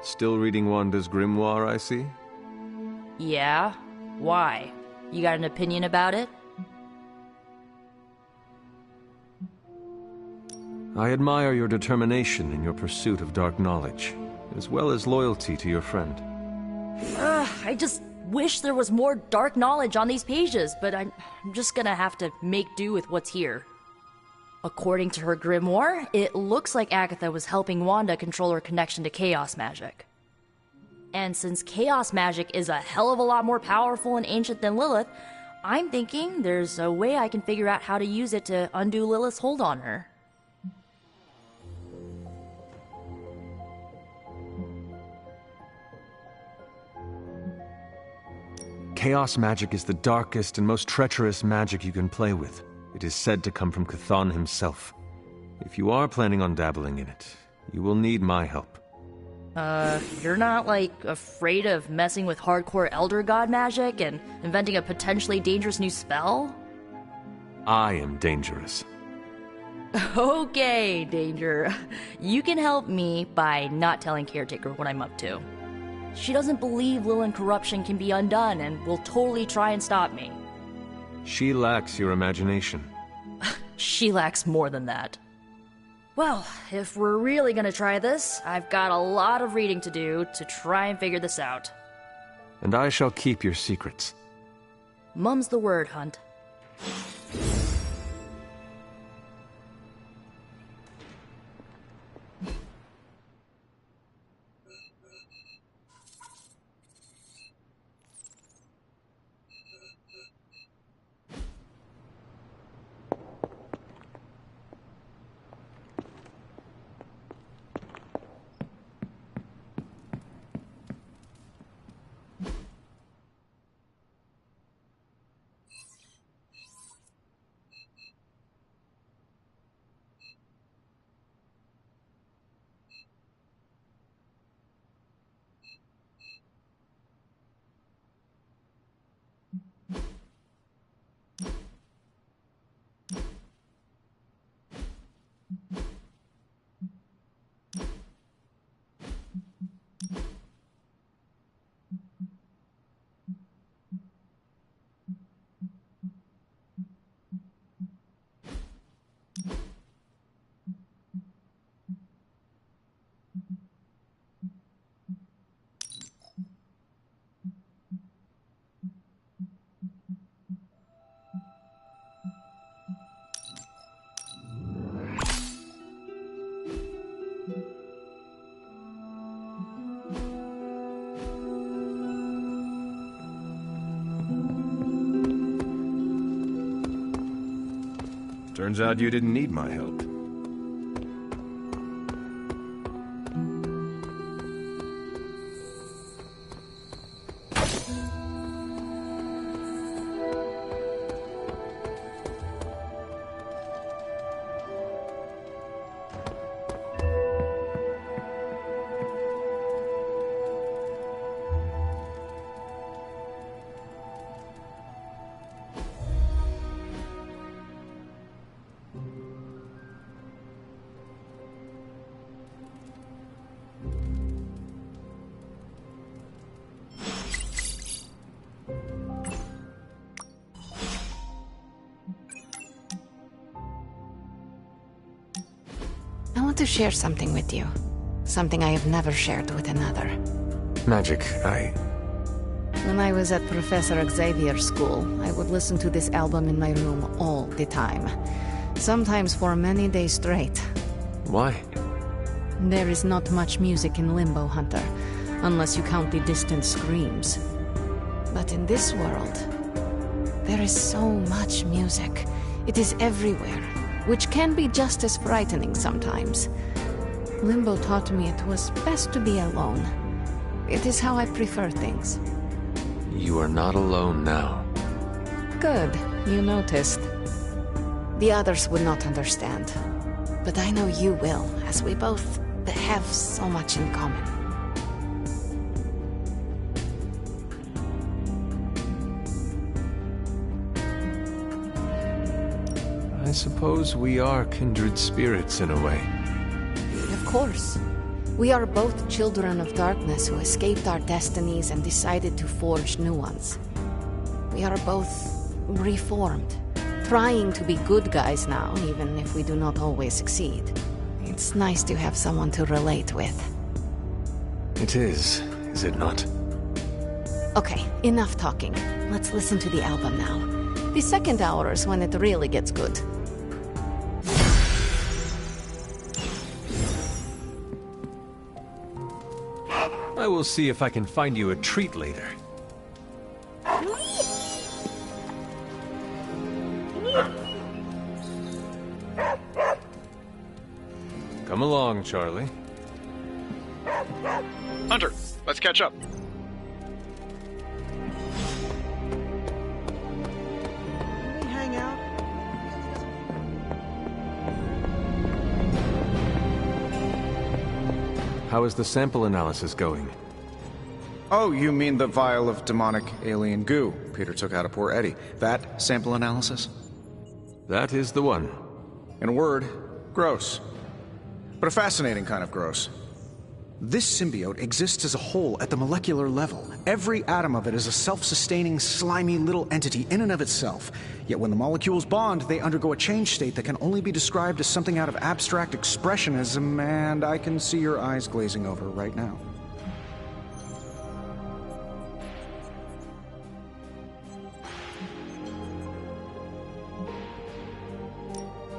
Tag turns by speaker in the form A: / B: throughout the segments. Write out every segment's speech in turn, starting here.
A: Still reading Wanda's grimoire, I see?
B: Yeah? Why? You got an opinion about it?
A: I admire your determination in your pursuit of dark knowledge, as well as loyalty to your friend.
B: I just wish there was more dark knowledge on these pages, but I'm just gonna have to make do with what's here. According to her grimoire, it looks like Agatha was helping Wanda control her connection to chaos magic. And since chaos magic is a hell of a lot more powerful and ancient than Lilith, I'm thinking there's a way I can figure out how to use it to undo Lilith's hold on her.
A: Chaos magic is the darkest and most treacherous magic you can play with. It is said to come from Chthon himself. If you are planning on dabbling in it, you will need my help.
B: You're not, like, afraid of messing with hardcore Elder God magic and inventing a potentially dangerous new spell?
A: I am dangerous.
B: Okay, Danger. You can help me by not telling Caretaker what I'm up to. She doesn't believe Lilith corruption can be undone and will totally try and stop me.
A: She lacks your imagination.
B: She lacks more than that. Well, if we're really gonna try this, I've got a lot of reading to do to try and figure this out.
A: And I shall keep your secrets.
B: Mum's the word, Hunt.
C: Turns out you didn't need my help.
D: I want to share something with you. Something I have never shared with another.
A: Magic,
D: When I was at Professor Xavier's school, I would listen to this album in my room all the time. Sometimes for many days straight.
A: Why?
D: There is not much music in Limbo, Hunter, unless you count the distant screams. But in this world, there is so much music. It is everywhere, which can be just as frightening sometimes. Limbo taught me it was best to be alone. It is how I prefer things.
A: You are not alone now.
D: Good, you noticed. The others would not understand. But I know you will, as we both have so much in common.
A: I suppose we are kindred spirits in a way.
D: Of course. We are both children of darkness who escaped our destinies and decided to forge new ones. We are both reformed, trying to be good guys now, even if we do not always succeed. It's nice to have someone to relate with.
A: It is it not?
D: Okay, enough talking. Let's listen to the album now. The second hour is when it really gets good.
A: I will see if I can find you a treat later. Come along, Charlie.
E: Hunter, let's catch up.
F: Can we hang out?
A: How is the sample analysis going?
E: Oh, you mean the vial of demonic alien goo Peter took out of poor Eddie. That sample analysis?
A: That is the one.
E: In a word, gross. But a fascinating kind of gross. This symbiote exists as a whole at the molecular level. Every atom of it is a self-sustaining, slimy little entity in and of itself. Yet when the molecules bond, they undergo a change state that can only be described as something out of abstract expressionism, and I can see your eyes glazing over right now.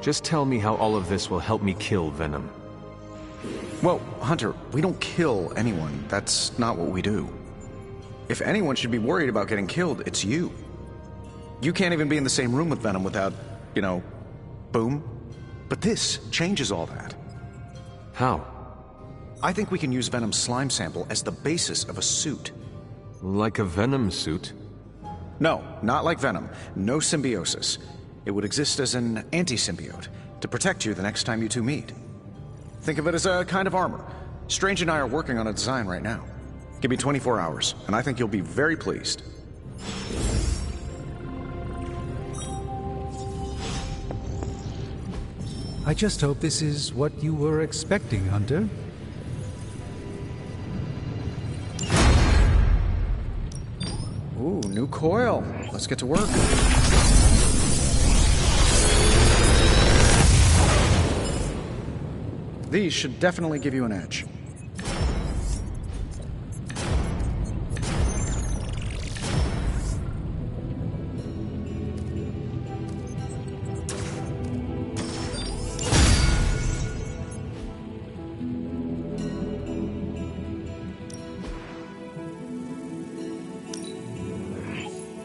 A: Just tell me how all of this will help me kill Venom.
E: Well, Hunter, we don't kill anyone. That's not what we do. If anyone should be worried about getting killed, it's you. You can't even be in the same room with Venom without, boom. But this changes all that.
A: How?
E: I think we can use Venom's slime sample as the basis of a suit.
A: Like a Venom suit?
E: No, not like Venom. No symbiosis. It would exist as an anti-symbiote, to protect you the next time you two meet. Think of it as a kind of armor. Strange and I are working on a design right now. Give me 24 hours, and I think you'll be very pleased.
G: I just hope this is what you were expecting, Hunter.
E: Ooh, new coil. Let's get to work. These should definitely give you an edge.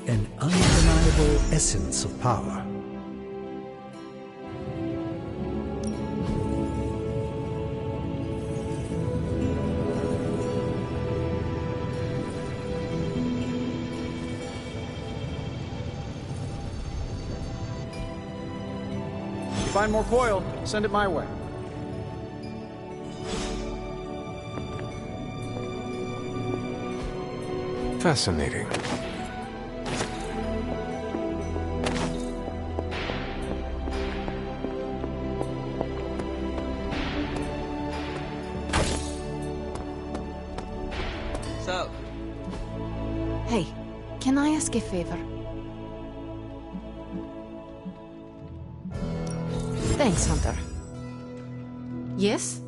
G: An undeniable essence of power.
E: Find more coil, send it my way.
A: Fascinating.
F: So,
D: Hey, can I ask a favor? Thanks, Hunter. Yes?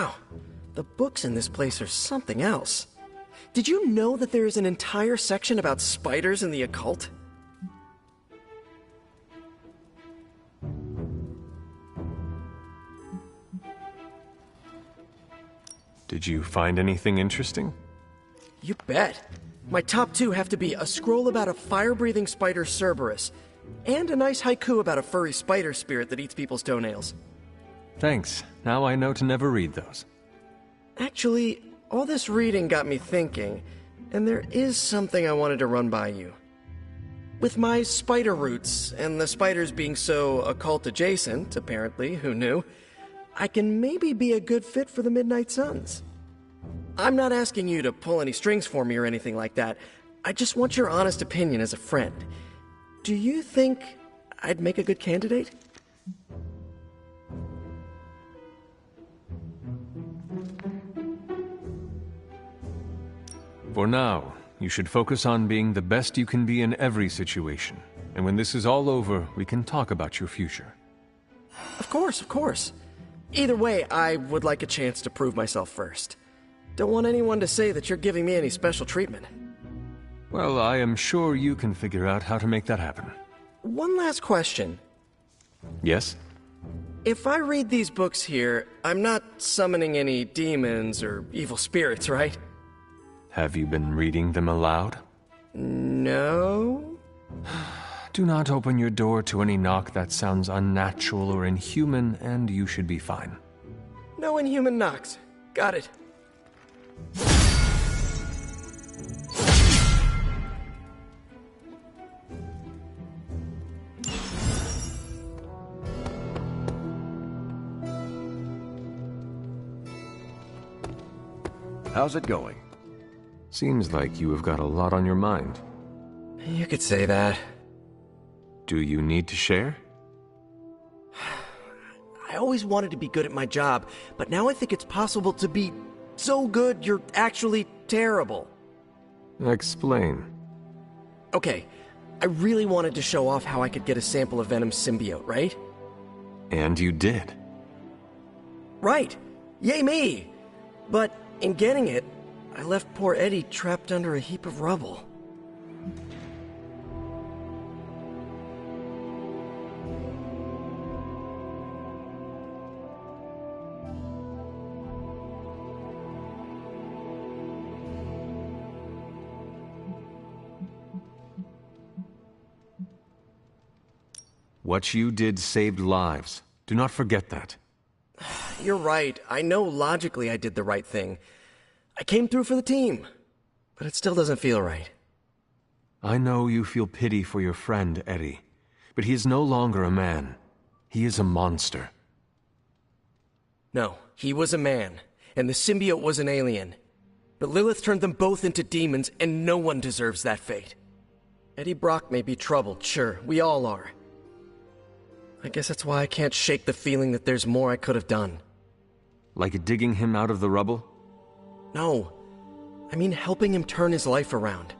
F: wow, the books in this place are something else. Did you know that there is an entire section about spiders and the occult?
A: Did you find anything interesting?
F: You bet. My top two have to be a scroll about a fire-breathing spider Cerberus, and a nice haiku about a furry spider spirit that eats people's toenails.
A: Thanks. Now I know to never read those.
F: Actually, all this reading got me thinking, and there is something I wanted to run by you. With my spider roots, and the spiders being so occult-adjacent, apparently, who knew, I can maybe be a good fit for the Midnight Suns. I'm not asking you to pull any strings for me or anything like that. I just want your honest opinion as a friend. Do you think I'd make a good candidate?
A: For now, you should focus on being the best you can be in every situation. And when this is all over, we can talk about your future.
F: Of course, of course. Either way, I would like a chance to prove myself first. Don't want anyone to say that you're giving me any special treatment.
A: Well, I am sure you can figure out how to make that happen.
F: One last question.
A: Yes?
F: If I read these books here, I'm not summoning any demons or evil spirits, right?
A: Have you been reading them aloud?
F: No?
A: Do not open your door to any knock that sounds unnatural or inhuman, and you should be fine.
F: No inhuman knocks. Got it.
C: How's it going?
A: Seems like you have got a lot on your mind.
F: You could say that.
A: Do you need to share?
F: I always wanted to be good at my job, but now I think it's possible to be so good you're actually terrible.
A: Explain.
F: Okay, I really wanted to show off how I could get a sample of Venom's symbiote, right?
A: And you did.
F: Right! Yay me! But in getting it, I left poor Eddie trapped under a heap of rubble.
A: What you did saved lives. Do not forget that.
F: You're right. I know logically I did the right thing. I came through for the team, but it still doesn't feel right.
A: I know you feel pity for your friend, Eddie, but he is no longer a man. He is a monster.
F: No, he was a man, and the symbiote was an alien. But Lilith turned them both into demons, and no one deserves that fate. Eddie Brock may be troubled, sure, we all are. I guess that's why I can't shake the feeling that there's more I could have done.
A: Like digging him out of the rubble?
F: No. I mean helping him turn his life around.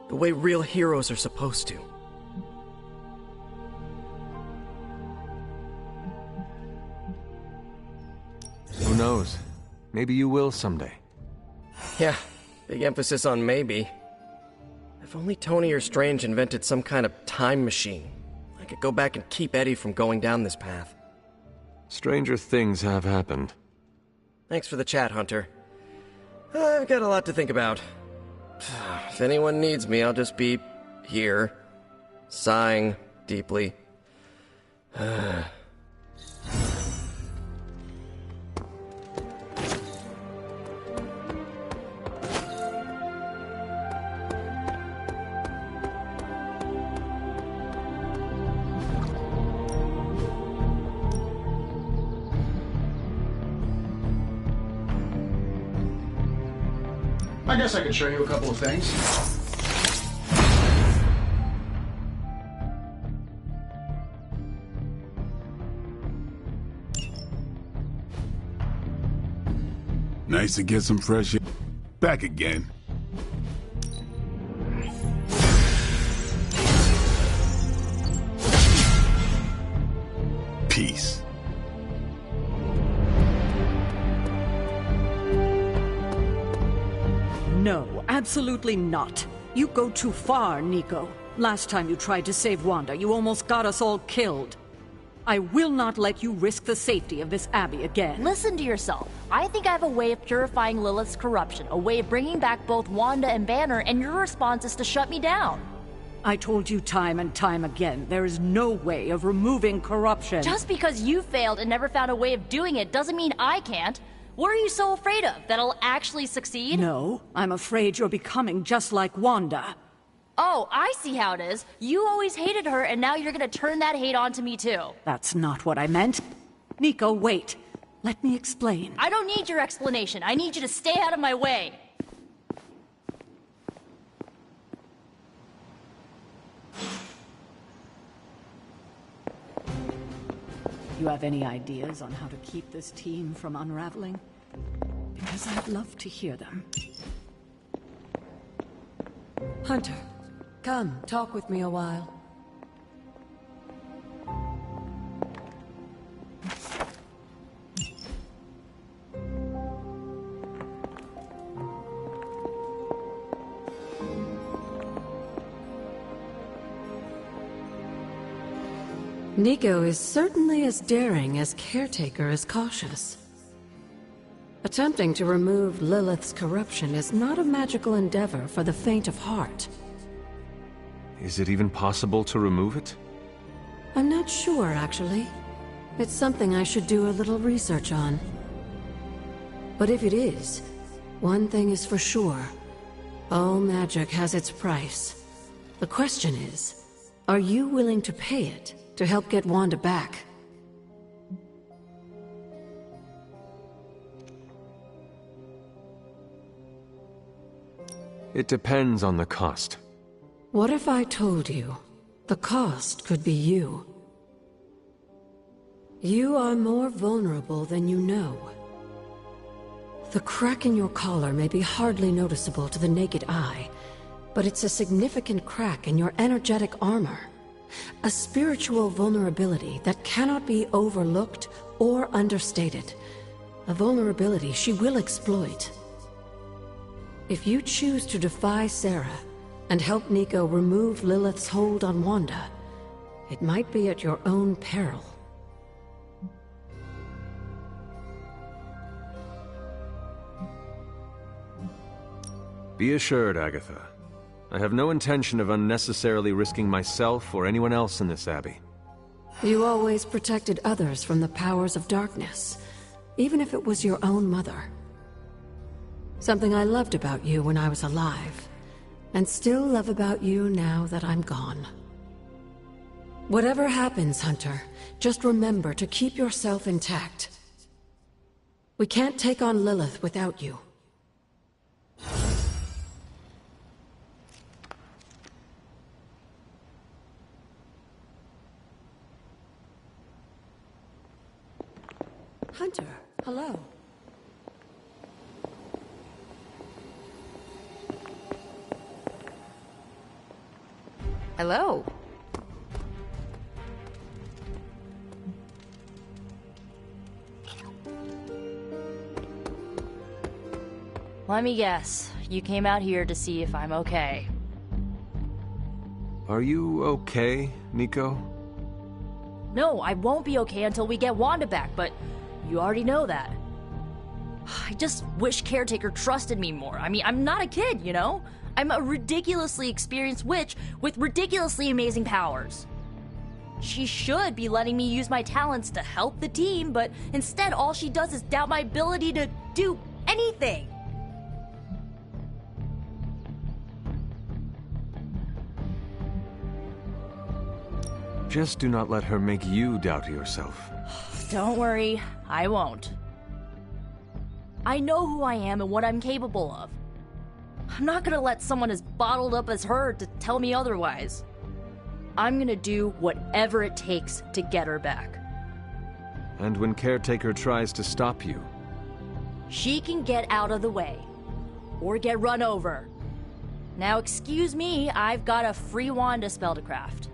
F: The way real heroes are supposed to.
A: Who knows? Maybe you will someday.
F: Yeah, big emphasis on maybe. If only Tony or Strange invented some kind of time machine, I could go back and keep Eddie from going down this path.
A: Stranger things have happened.
F: Thanks for the chat, Hunter. I've got a lot to think about. If anyone needs me, I'll just be here, sighing deeply.
E: I guess I could show you a couple of things.
H: Nice to get some fresh air. Back again. Peace.
I: No, absolutely not. You go too far, Nico. Last time you tried to save Wanda, you almost got us all killed. I will not let you risk the safety of this Abbey again.
B: Listen to yourself. I think I have a way of purifying Lilith's corruption, a way of bringing back both Wanda and Banner, and your response is to shut me down.
I: I told you time and time again, there is no way of removing corruption.
B: Just because you failed and never found a way of doing it doesn't mean I can't. What are you so afraid of? That I'll actually succeed?
I: No, I'm afraid you're becoming just like Wanda.
B: Oh, I see how it is. You always hated her, and now you're gonna turn that hate onto me too.
I: That's not what I meant. Nico, wait. Let me explain.
B: I don't need your explanation. I need you to stay out of my way.
I: You have any ideas on how to keep this team from unraveling? Because I'd love to hear them.
J: Hunter, come, talk with me a while. Nico is certainly as daring as Caretaker is cautious. Attempting to remove Lilith's corruption is not a magical endeavor for the faint of heart.
A: Is it even possible to remove it?
J: I'm not sure, actually. It's something I should do a little research on. But if it is, one thing is for sure. All magic has its price. The question is, are you willing to pay it to help get Wanda back?
A: It depends on the cost.
J: What if I told you the cost could be you? You are more vulnerable than you know. The crack in your collar may be hardly noticeable to the naked eye, but it's a significant crack in your energetic armor. A spiritual vulnerability that cannot be overlooked or understated. A vulnerability she will exploit. If you choose to defy Sarah and help Nico remove Lilith's hold on Wanda, it might be at your own peril.
A: Be assured, Agatha. I have no intention of unnecessarily risking myself or anyone else in this abbey.
J: You always protected others from the powers of darkness, even if it was your own mother. Something I loved about you when I was alive, and still love about you now that I'm gone. Whatever happens, Hunter, just remember to keep yourself intact. We can't take on Lilith without you. Hunter, hello.
B: Hello. Let me guess. You came out here to see if I'm okay.
A: Are you okay, Nico?
B: No, I won't be okay until we get Wanda back, but you already know that. I just wish Caretaker trusted me more. I mean, I'm not a kid, you know? I'm a ridiculously experienced witch with ridiculously amazing powers. She should be letting me use my talents to help the team, but instead all she does is doubt my ability to do anything.
A: Just do not let her make you doubt yourself.
B: Don't worry, I won't. I know who I am and what I'm capable of. I'm not gonna let someone as bottled up as her to tell me otherwise. I'm gonna do whatever it takes to get her back.
A: And when Caretaker tries to stop you?
B: She can get out of the way. Or get run over. Now excuse me, I've got a free Wanda spell to craft.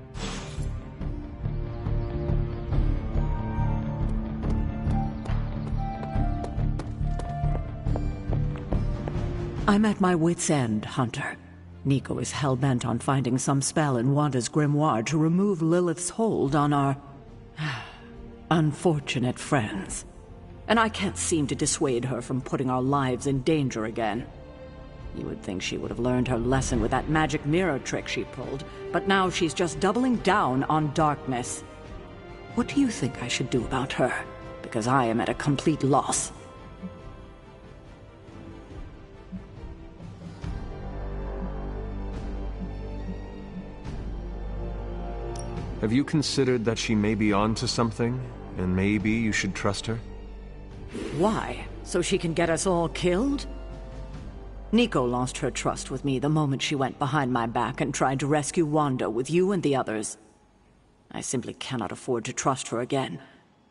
I: I'm at my wit's end, Hunter. Nico is hell-bent on finding some spell in Wanda's grimoire to remove Lilith's hold on our unfortunate friends. And I can't seem to dissuade her from putting our lives in danger again. You would think she would have learned her lesson with that magic mirror trick she pulled, but now she's just doubling down on darkness. What do you think I should do about her? Because I am at a complete loss.
A: Have you considered that she may be onto something, and maybe you should trust her?
I: Why? So she can get us all killed? Nico lost her trust with me the moment she went behind my back and tried to rescue Wanda with you and the others. I simply cannot afford to trust her again.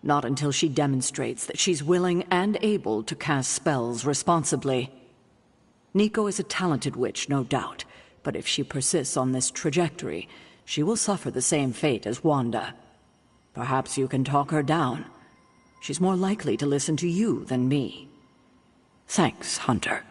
I: Not until she demonstrates that she's willing and able to cast spells responsibly. Nico is a talented witch, no doubt, but if she persists on this trajectory, she will suffer the same fate as Wanda. Perhaps you can talk her down. She's more likely to listen to you than me. Thanks, Hunter.